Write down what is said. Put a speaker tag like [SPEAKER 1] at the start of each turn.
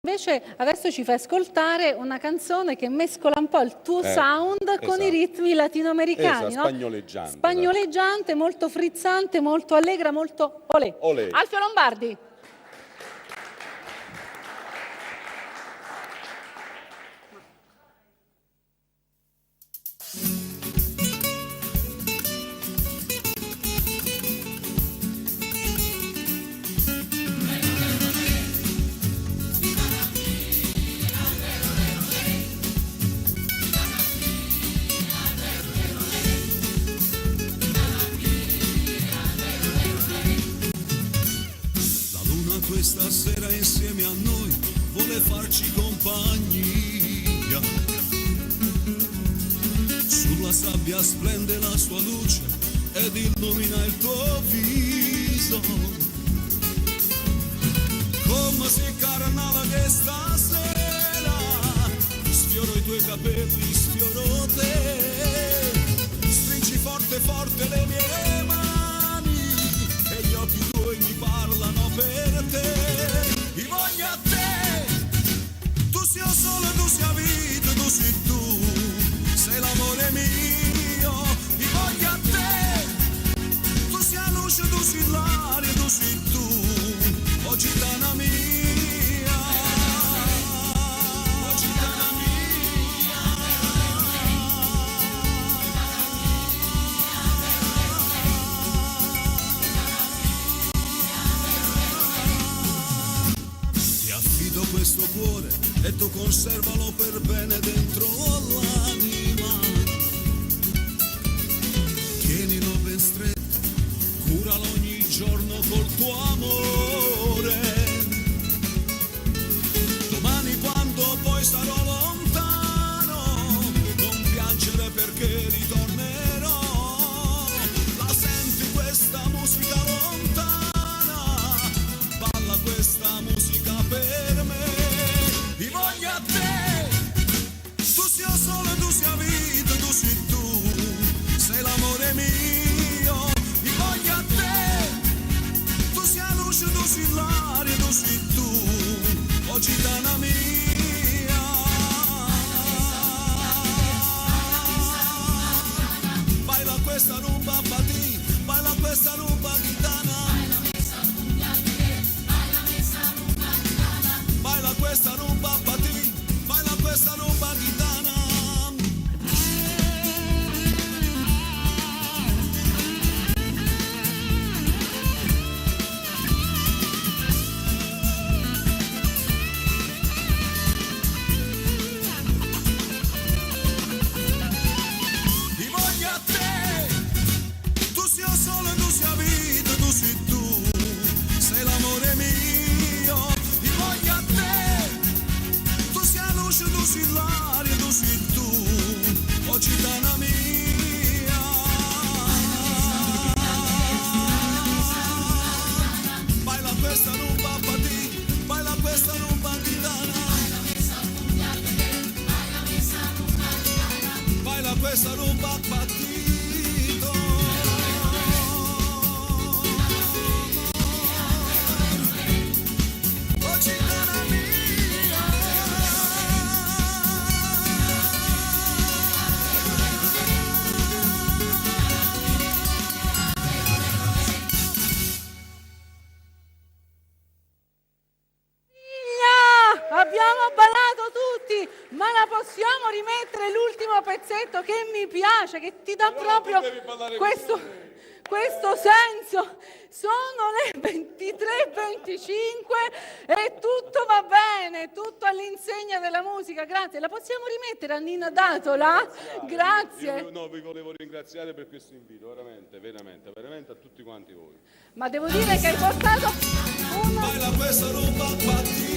[SPEAKER 1] Invece adesso ci fai ascoltare una canzone che mescola un po' il tuo sound con i ritmi latinoamericani, no?
[SPEAKER 2] Spagnoleggiante.
[SPEAKER 1] Spagnoleggiante, molto frizzante, molto allegra, molto olè.
[SPEAKER 2] Olè.
[SPEAKER 1] Alfio Lombardi.
[SPEAKER 3] Questa sera insieme a noi vuole farci compagnia. Sulla sabbia splende la sua luce ed illumina il tuo viso. Come se carnale che stasera sfioro i tuoi capelli, sfioro te. Stringi forte forte le mie mani e gli occhi tuoi mi parlano per te. Io voglio a te, tu sia sole, tu sia vita, tu sei tu, sei l'amore mio. Io voglio a te, tu sia luce, tu sei l'aria, tu sei tu, oh gitana mia, oh gitana questo cuore e tu conservalo per bene dentro l'anima. Tienilo ben stretto, curalo ogni giorno col tuo amore. Domani quando poi sarò lontano, non piangere perché ritornerò. La senti questa musica lontana, balla questa musica per me. Io voglio a te, tu sia sole, tu sia vita, tu sei tu, sei l'amore mio. Io voglio a te, tu sia luce, tu sei l'aria, tu sei tu, oh gitana mia. Baila questa rumba patì, baila questa rumba gitana. Baila questa rumba patì, baila questa rumba gitana. Io voglio a te, tu sia sole, tu sia vita, tu sei tu, sei l'amore mio. Io voglio a te, tu sia luce, tu sei l'aria, tu sei tu, oh gitana mia. Baila questa rumba patì, baila questa rumba gitana. Baila questa rumba patito. Oh gitana mia.
[SPEAKER 1] Abbiamo ballato tutti, ma la possiamo rimettere l'ultimo pezzetto che mi piace, che ti dà proprio questo senso. Sono le 23:25 e tutto va bene, tutto all'insegna della musica. Grazie. La possiamo rimettere a Nina Datola? Grazie.
[SPEAKER 2] Io vi volevo ringraziare per questo invito, veramente a tutti quanti voi.
[SPEAKER 1] Ma devo dire che hai portato
[SPEAKER 3] Baila questa rumba patì.